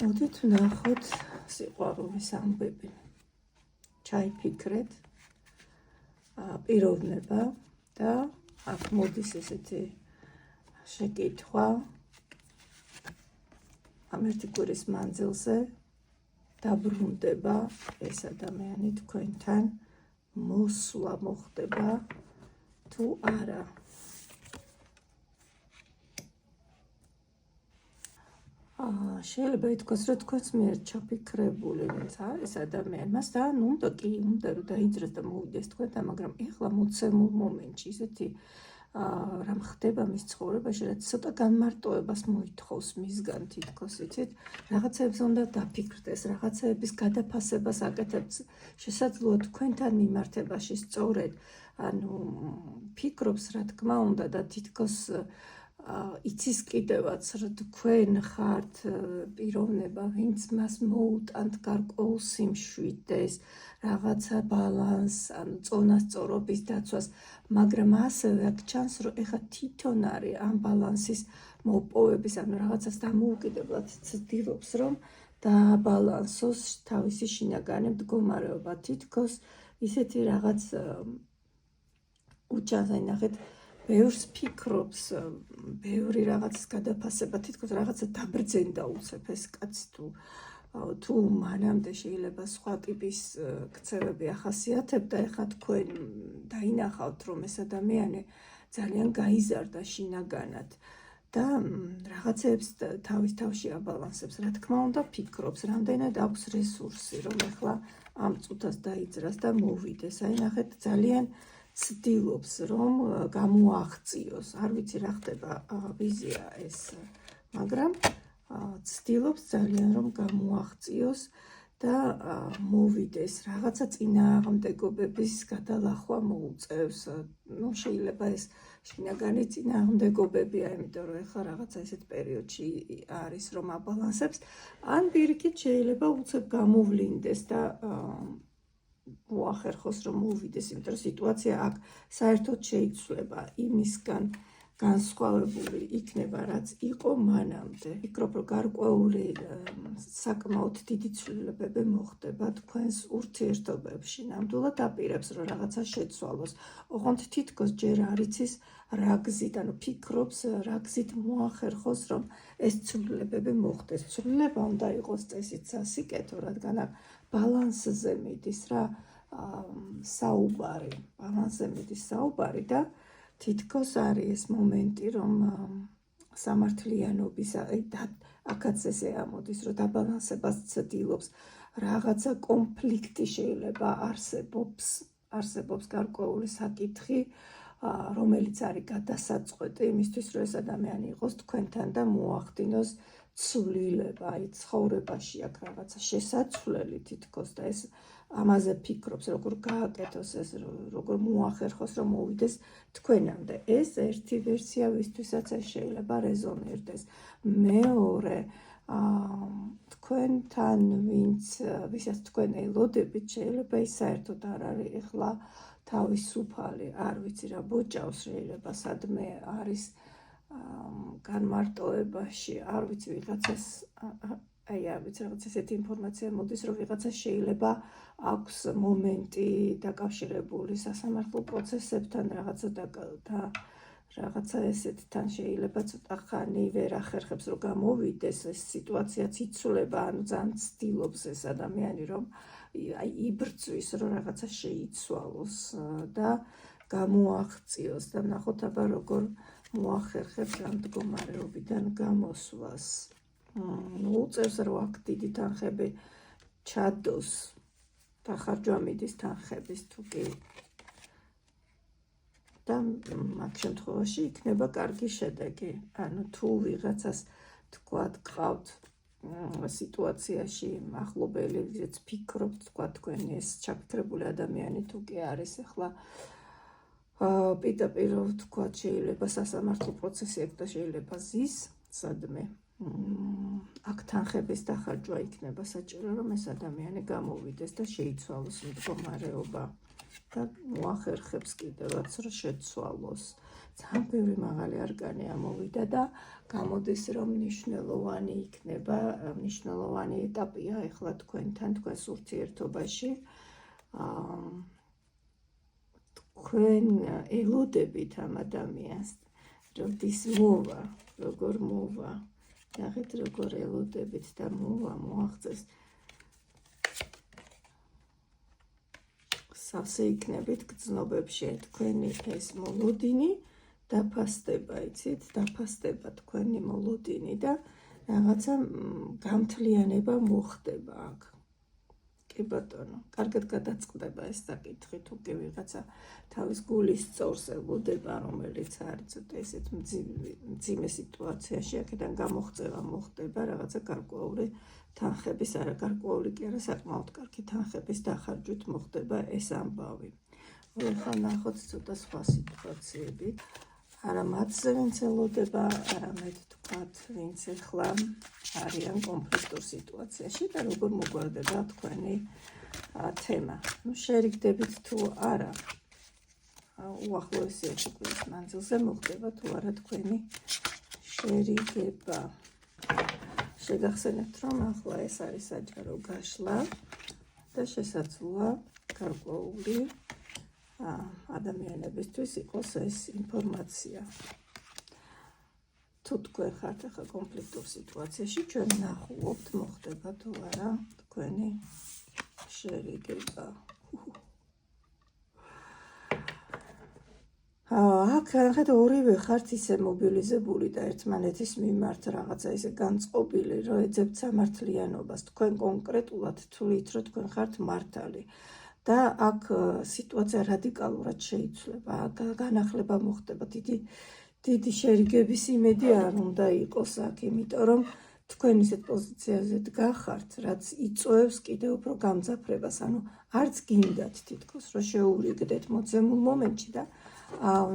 მოდით ვნახოთ სიყვარულის ამბები. ჩაიფიქრეთ პიროვნება და აქ მოდის ესეთი შეკითხვა ამ ერთი კვირის მანძილზე დაბრუნდება ეს ადამიანი თქვენთან, მოსვლა მოხდება თუ არა. შეიძლება ითქვას, რომ თქვენს მიერ ჩაფიქრებული ვინც არის ადამიანი, მას და უნდა რომ დაიძრას და მოვიდეს თქვენთან, მაგრამ ეხლა მოცემულ მომენტში ისეთი რამ ხდება მის ცხოვრებაში, რაც ცოტა განმარტოებას მოითხოვს მისგან თითქოს, იცით, რაღაცებს უნდა დაფიქრდეს, რაღაცების გადაფასებას აკეთებს, შესაძლოა თქვენთან მიმართებაში სწორედ, ფიქრობს, რა თქმა უნდა და თითქოს იცის კიდევაც, რომ თქვენ ხართ პიროვნება, ვინც მას მოუტანთ გარკვეულ სიმშვიდეს, რაღაცა ბალანსს, წონასწორობის დაცვას, მაგრამ ასევე აქ ჩანს, რომ ეხლა თვითონ არის ამ ბალანსის მოპოვების, რაღაცას დამოუკიდებლად ცდილობს, რომ დააბალანსოს თავისი შინაგანი მდგომარეობა, თითქოს ისეთი რაღაც უჩანს, ნახეთ, ბევრს ფიქრობს, ბევრი რაღაცის გადაფასება, თითქოს რაღაცა დაბრძენდა უცებ ეს კაცი თუ მანამდე შეიძლება სხვა ტიპის ქცევები ახასიათებდა, ეხლა თქვენ დაინახავთ, რომ ეს ადამიანი ძალიან გაიზარდა შინაგანად და რაღაცებს თავის თავში აბალანსებს, რა თქმა უნდა ფიქრობს, რამდენად აქვს რესურსი, რომ ეხლა ამ წუთას დაიძრას და მოვიდეს. აი ნახეთ, ძალიან ცდილობს, რომ გამოაღწიოს, არ ვიცი რა ხდება ვიზია ეს, მაგრამ ცდილობს ძალიან, რომ გამოაღწიოს და მოვიდეს, რაღაცა წინააღმდეგობების გადალახვა მოუწევს. შეიძლება ეს შინაგანი წინააღმდეგობებია, იმიტომ რომ ეხლა რაღაცა ესეთ პერიოდში არის, რომ აბალანსებს, ან პირიქით შეიძლება უცებ გამოვლინდეს და მოახერხოს, რომ მოვიდეს, იმიტომ რომ სიტუაცია აქ საერთოდ შეიცვლება იმისგან განსხვავებული იქნება, რაც იყო მანამდე. ვფიქრობ, რომ გარკვეული საკმაოდ დიდი ცვლილებები მოხდება თქვენს ურთიერთობებში. ნამდვილად აპირებს, რომ რაღაცა შეცვალოს. ოღონდ თითქოს ჯერ არ იცის რა გზით, ფიქრობს რა გზით მოახერხოს, რომ ეს ცვლილებები მოხდეს. ცვლილება უნდა იყოს წესით სასიკეთო, რადგან აქ ბალანსზე მიდის რა საუბარი, ბალანსზე მიდის საუბარი და თითქოს არის ეს მომენტი, რომ სამართლიანობის აქაც ესე ამოდის, რომ დაბალანსებას ცდილობს, რაღაცა კონფლიქტი შეიძლება არსებობს გარკვეული საკითხი, რომელიც არის გადასაწყვეტი იმისთვის, რომ ეს ადამიანი იყოს თქვენთან და მოახდინოს ცვლილება, აი ცხოვრებაში აქ რაღაცა შესაცვლელი თითქოს და ეს ამაზე ფიქრობს, როგორ გააკეთოს ეს, როგორ მოახერხოს, რომ მოვიდეს თქვენამდე. ეს ერთი ვერსია, ვისთვისაც ეს შეიძლება რეზონირდეს. მეორე, თქვენთან ვისაც თქვენ ელოდებით, შეიძლება ის საერთოდ არ არის ეხლა თავისუფალი, არ ვიცი რა ბოჭავს, შეიძლება სადმე არის განმარტოებაში, არ ვიცი ვიღაცას, არ ვიცი რაღაც ესეთი ინფორმაცია მოდის, რომ ვიღაცა შეიძლება აქვს მომენტი დაკავშირებული სასამართლო პროცესებთან, რაღაცა ესეთთან შეიძლება ცოტა ხანი ვერ ახერხებს, რომ გამოვიდეს, ეს სიტუაციაც იცვლება, ძალიან ცდილობს ეს ადამიანი, რომ იბრძვის, რომ რაღაცა შეიცვალოს და გამოაღწიოს და ნახოთ აბა როგორ მოახერხებს ამ მდგომარეობიდან გამოსვლას. უწევს, რომ აქ დიდი თანხები ჩადოს, დახარჯვა მიდის თანხების თუ კი და მაგ შემთხვევაში იქნება კარგი შედეგი. თუ ვიღაცას თქვათ გყავთ სიტუაციაში ახლობელი, ვისაც ფიქრობთ, თქვათ თქვენი ეს ჩაფიქრებული ადამიანი თუ კი არის ეხლა პირდაპირ თქვათ შეიძლება სასამართლო პროცესი აქვს და შეიძლება ზის სადმე. აქ თანხების დახარჯვა იქნება საჭირო, რომ ეს ადამიანი გამოვიდეს და შეიცვალოს მდგომარეობა და მოახერხებს კიდევაც, რომ შეცვალოს. ძალიან ბევრი მაღალი არკანი ამოვიდა და გამოდის რომ მნიშვნელოვანი იქნება, მნიშვნელოვანი ეტაპია ეხლა თქვენთან, თქვენს ურთიერთობაში. თქვენ ელოდებით ამ ადამიანს, როდის მოვა, როგორ მოვა, ნახეთ როგორ ელოდებით და მოვა, მოაღწევს. სავსე იქნებით გრძნობებში თქვენი ეს მოლოდინი დაფასდება, იცით, დაფასდება თქვენი მოლოდინი და რაღაცა გამთლიანება მოხდება აქ. კი ბატონო, კარგად გადაწყდება ეს საკითხი, თუ კი ვიღაცა თავის გულის სწორს ელოდება, რომელიც არის ცოტა ესეთ მძიმე სიტუაციაში, აქედან გამოღწევა მოხდება რაღაცა გარკვეული თანხების, არა გარკვეული კი არა, საკმაოდ კარგი თანხების დახარჯვით მოხდება ეს ამბავი. ახლა ნახოთ ცოტა სხვა სიტუაციები. არა მათზე ვინც ელოდება, არამედ თქვათ, ვინც ახლა არიან კონფლიქტურ სიტუაციაში და როგორ მოგვარდება თქვენი თემა. შერიგდებით თუ არა, უახლოესი 1 კვირის მანძილზე მოხდება თუ არა თქვენი შერიგება. შეგახსენებთ, რომ ახლა ეს არის საჯარო გაშლა და შესაძლოა გარკვეული ადამიანებისთვის იყოს ეს ინფორმაცია. თუ თქვენ ხართ ახლა კონფლიქტურ სიტუაციაში, ჩვენ ნახულობთ მოხდება თუ არა თქვენი შერიგება. აქ ნახეთ ორივე ხართ ისე მობილიზებული და ერთმანეთის მიმართ რაღაცა ისე განწყობილი, რომ ეძებთ სამართლიანობას. თქვენ კონკრეტულად თვლით, რომ თქვენ ხართ მართალი. და აქ სიტუაცია რადიკალურად შეიცვლება, განახლება მოხდება, დიდი შერიგების იმედი არ უნდა იყოს აქ, იმიტომ რომ თქვენ ისეთ პოზიციაზე დგახართ, რაც იწვევს კიდევ უფრო გამძაფრებას, ანუ არც გინდათ თითქოს, რომ შეურიგდეთ მოძებნულ მომენტში და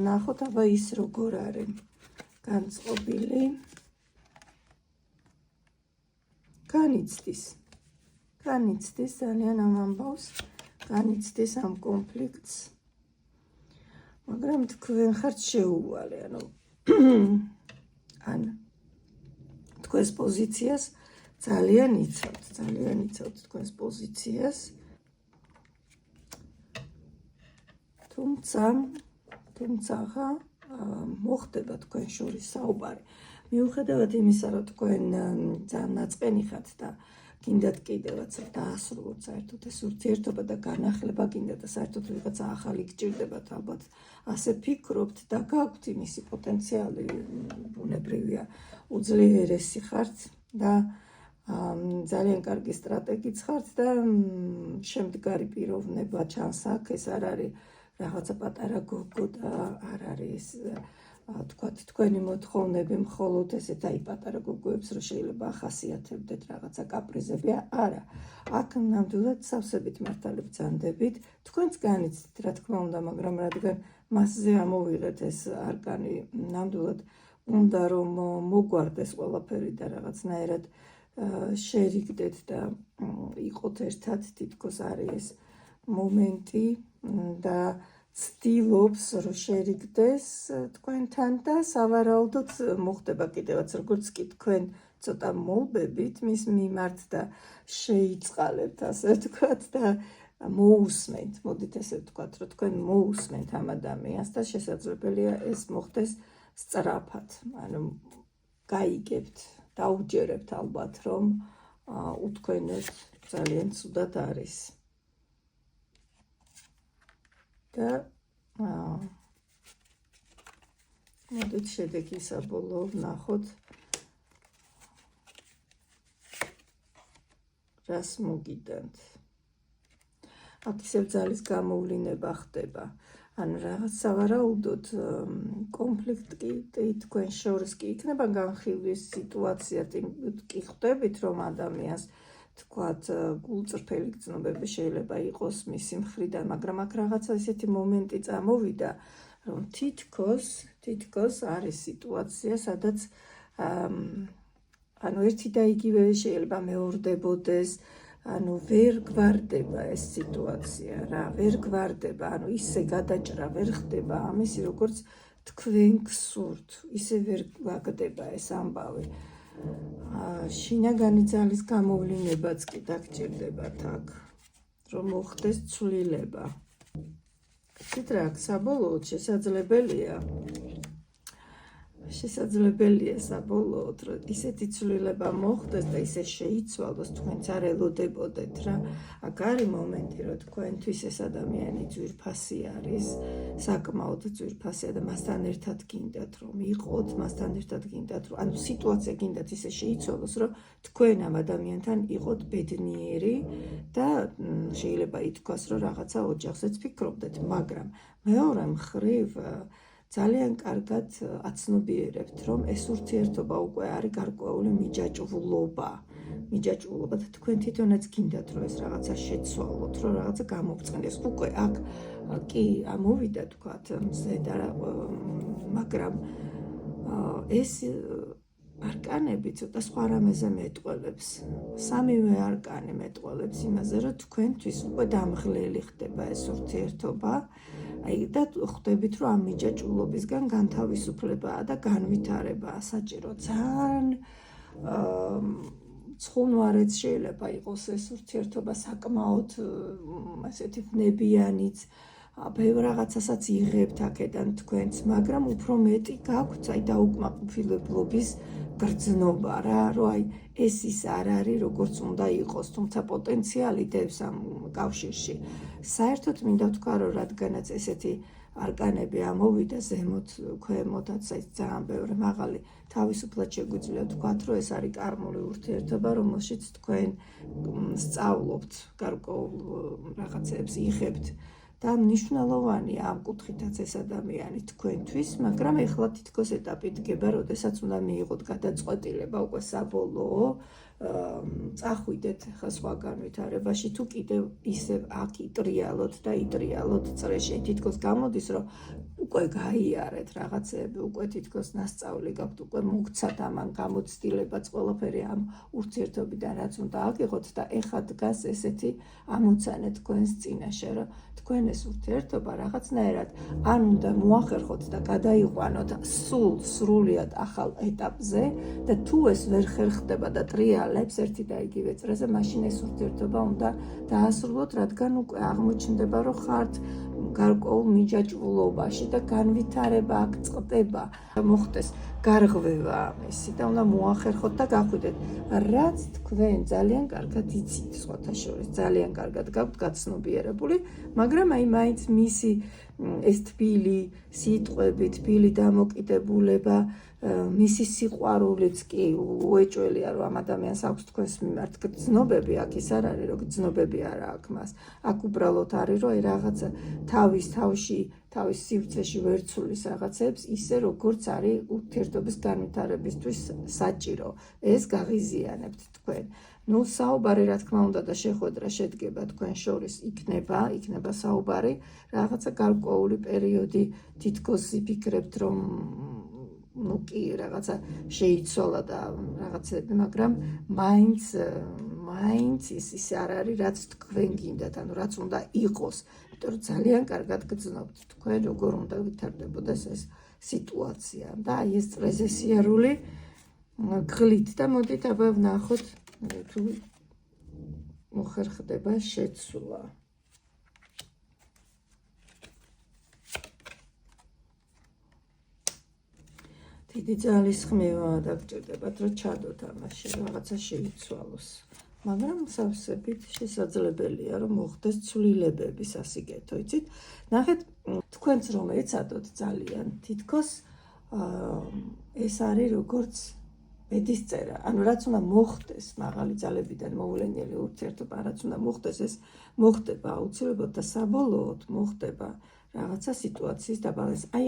ნახოთ აბა ის როგორ არის განწყობილი. განიცდის ძალიან ამ ამბავს. განიცდის ამ კონფლიქტს, მაგრამ თქვენ ხართ შეუვალე, ან თქვენს პოზიციას ძალიან იცავთ თქვენს პოზიციას, თუმცა მოხდება თქვენ შორის საუბარი. მიუხედავად იმისა, რომ თქვენ ძალიან ნაწყენი ხართ და გინდათ კიდევაც დაასრულოთ საერთოდ ეს ურთიერთობა და განახლება გინდათ და საერთოდ ვიღაცა ახალი გჭირდებათ, ალბათ ასე ფიქრობთ და გაქვთ იმისი პოტენციალი, ბუნებრივია, უძლიერესი ხართ და ძალიან კარგი სტრატეგიც ხართ და შემდგარი პიროვნება ჩანს აქ, ეს არ არის რაღაცა პატარა გოგო და არ არის თქვათ თქვენი მოთხოვნები მხოლოდ ესეთ აი პატარა გოგოებს რომ შეიძლება ახასიათებდეთ რაღაცა კაპრიზები, არა. აქ ნამდვილად სავსებით მართალი ბრძანდებით, თქვენც განიცდით რა თქმა უნდა, მაგრამ რადგან მასზე ამოვიღეთ ეს არკანი, ნამდვილად უნდა რომ მოგვარდეს ყველაფერი და რაღაცნაირად შერიგდეთ და იყოთ ერთად, თითქოს არის ეს მომენტი და ცდილობს რომ შერიგდეს თქვენთან და სავარაუდოდ მოხდება კიდევაც როგორც კი თქვენ ცოტა მოლბებით მის მიმართ და შეიწყალებთ ასე ვთქვათ და მოусმენთ, მოდით ესე ვთქვათ, რომ თქვენ მოусმენთ ამ ადამიანს და შესაძლებელია ეს მოხდეს სწრაფად, ანუ გაიგებთ, დაუჯერებთ ალბათ რომ უთქვენოდ ძალიან ცუდად არის. და მოდით შედეგი საბოლოო ვნახოთ რას მოგიდანთ. აქ ისევ ძალის გამოვლინება ხდება, ანუ რაღაც სავარაუდოდ კონფლიქტი თქვენ შორის კი იქნება განხილვის სიტუაცია, კი ხვდებით რომ ადამიანს თქვათ გულწრფელი გრძნობები შეიძლება იყოს მისი მხრიდან, მაგრამ აქ რაღაცა ისეთი მომენტი წამოვიდა, რომ თითქოს არის სიტუაცია, სადაც ანუ ერთი და იგივე შეიძლება მეორდებოდეს, ანუ ვერ გვარდება ეს სიტუაცია რა, ვერ გვარდება, ანუ ისე გადაჭრა ვერ ხდება ამისი, როგორც თქვენ გსურთ, ისე ვერ გაგდება ეს ამბავი. შინაგანი ძალის გამოვლინებაც კი დაგჭირდებათ აქ, რომ მოხდეს ცვლილება. იცით რა, საბოლოოდ შესაძლებელია საბოლოოდ, რომ ისეთი ცვლილება მოხდეს და ისე შეიცვალოს, თქვენც არ ელოდებოდეთ რა. აქ არის მომენტი, რომ თქვენთვის ეს ადამიანი ძვირფასი არის, საკმაოდ ძვირფასია და მასთან ერთად გინდათ რომ იყოთ, მასთან ერთად გინდათ რომ ანუ სიტუაცია გინდათ ისე შეიცვალოს, რომ თქვენ ამ ადამიანთან იყოთ ბედნიერი და შეიძლება ითქვას, რომ რაღაცა ოჯახზეც ფიქრობდეთ, მაგრამ მეორე მხრივ ძალიან კარგად აცნობიერებთ, რომ ეს ურთიერთობა უკვე არის გარკვეული მიჯაჭვულობა და თქვენ თვითონაც გინდათ, რომ ეს რაღაცა შეცვალოთ, რომ რაღაცა გამოგწყდეს. უკვე აქ კი ამოვიდა თქვათ მზე და მაგრამ ეს არკანები ცოტა სხვა რამეზე მეტყველებს. სამივე არკანი მეტყველებს იმაზე, რომ თქვენთვის უკვე დამღლელი ხდება ეს ურთიერთობა. და ხვდებით, რომ ამ მიჯაჭვულობისგან განთავისუფლებაა და განვითარებაა საჭირო. ძალიან ცხუნვარეც შეიძლება იყოს ეს ურთიერთობა, საკმაოდ ესეთი ვნებიანიც, ბევრ რაღაცასაც იღებთ აქედან თქვენც, მაგრამ უფრო მეტი გაქვთ დაუკმაყოფილებლობის გრძნობა რა, რომ აი ეს ის არ არის, როგორც უნდა იყოს, თუმცა პოტენციალი დევს ამ კავშირში. საერთოდ მინდა ვთქვა, რომ რადგანაც ესეთი არკანები ამოვიდა ზემოთ, ქვემოთაც ძალიან ბევრი მაღალი, თავისუფლად შეგვიძლია ვთქვათ, რომ ეს არის კარმული ურთიერთობა, რომელშიც თქვენ სწავლობთ გარკვეულ რაღაცებს, იღებთ და მნიშვნელოვანია ამ კუთხითაც ეს ადამიანი თქვენთვის, მაგრამ ეხლა თითქოს ეტაპი დგება, როდესაც უნდა მიიღოთ გადაწყვეტილება უკვე საბოლოო, წახვიდეთ ხა სხვა განვითარებაში, თუ კიდევ ისევ აქ იტრიალოთ და იტრიალოთ წრეში, თითქოს გამოდის, რომ უკვე გაიარეთ რაღაცეები, უკვე თითქოს ნასწავლი გაქვთ, უკვე მოგცათ ამან გამოცდილებაც ყველაფერი ამ ურთიერთობიდან, რაც უნდა აგიღოთ და ეხლა დგას ესეთი ამოცანა თქვენს წინაშე, რომ თქვენ ეს ურთიერთობა რაღაცნაირად ან უნდა მოახერხოთ და გადაიყვანოთ სრულიად ახალ ეტაპზე და თუ ეს ვერ ხერხდება და ტრიალებს ერთი და იგივე წრეზე, მაშინ ეს ურთიერთობა უნდა დაასრულოთ, რადგან უკვე აღმოჩნდება, რომ ხართ გარკვეულ მიჯაჭვულობაში და განვითარება აქ წყდება, მოხდეს გარღვევა ამისი და უნდა მოახერხოთ და გახვიდეთ. რაც თქვენ ძალიან კარგად იცით, სხვათა შორის ძალიან კარგად გაქვთ გაცნობიერებული, მაგრამ აი მაინც მისი ეს თბილი სიტყვები, თბილი დამოკიდებულება, მისი სიყვარულიც კი უეჭველია, რომ ამ ადამიანს აქვს თქვენს მიმართ გრძნობები, აქ ის არ არის, რომ გრძნობები არა აქვს მას. აქ უბრალოდ არის, რომ აი რაღაცა თავის სივრცეში ვერ ცulis რაღაცებს, ისე როგორც არის ურთიერთობის განვითარებისთვის საჭირო. ეს გაღიზიანებთ თქვენ. საუბარი რა თქმა უნდა და შეხვედრა შედგება თქვენ შორის იქნება საუბარი, რაღაცა გარკვეული პერიოდი თითქოს იფიქრებთ, რომ კი რაღაცა შეიცვალა და რაღაცები, მაგრამ მაინც ის არ არის, რაც თქვენ გინდათ, ანუ რაც უნდა იყოს, იმიტომ რომ ძალიან კარგად გძნობთ თქვენ, როგორ უნდა ვითარდებოდეს ეს სიტუაცია და აი ეს წრეზე სიარული გღლით და მოდით აბა ვნახოთ თუ მოხერხდება შეცვლა. დიდი ძალის ხმევა დაგჭირდებათ, რომ ჩადოთ ამაში, რაღაცა შეიცვალოს. მაგრამ სავსებით შესაძლებელია, რომ მოხდეს ცვლილებები სასიკეთო, იცით? ნახეთ, თქვენც რომ ეცადოთ ძალიან, თითქოს ეს არის როგორც ბედისწერა, ანუ რაც უნდა მოხდეს, მაღალი ძალებიდან მოვლენილი ურთიერთობა, რაც უნდა მოხდეს, ეს მოხდება აუცილებლად და საბოლოოდ მოხდება რაღაცა სიტუაციის დაბალანსება. აი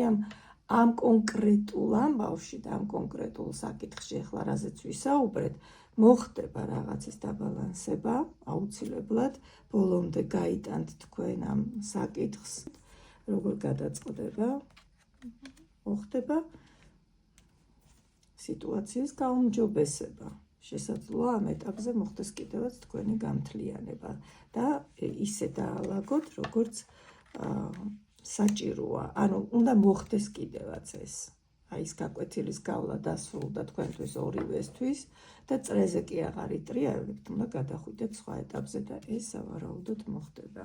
ამ კონკრეტულ ამბავში და ამ კონკრეტულ საკითხში, ახლა რაზეც ვისაუბრეთ, მოხდება რაღაცის დაბალანსება, აუცილებლად, ბოლომდე გაიტანთ თქვენ ამ საკითხს, როგორ გადაწყდება, მოხდება სიტუაციის გაუმჯობესება. შესაძლოა ამ ეტაპზე მოხდეს კიდევაც თქვენი გამთლიანება და ისე დაალაგოთ, როგორც საჭიროა, ანუ უნდა მოხდეს კიდევაც ეს. აი ეს გაკვეთილის გავლა დასრულდა თქვენთვის ორივესთვის და წრეზე კი აღარ იტრიალებთ, უნდა გადახვიდეთ სხვა ეტაპზე და ეს სავარაუდოდ მოხდება.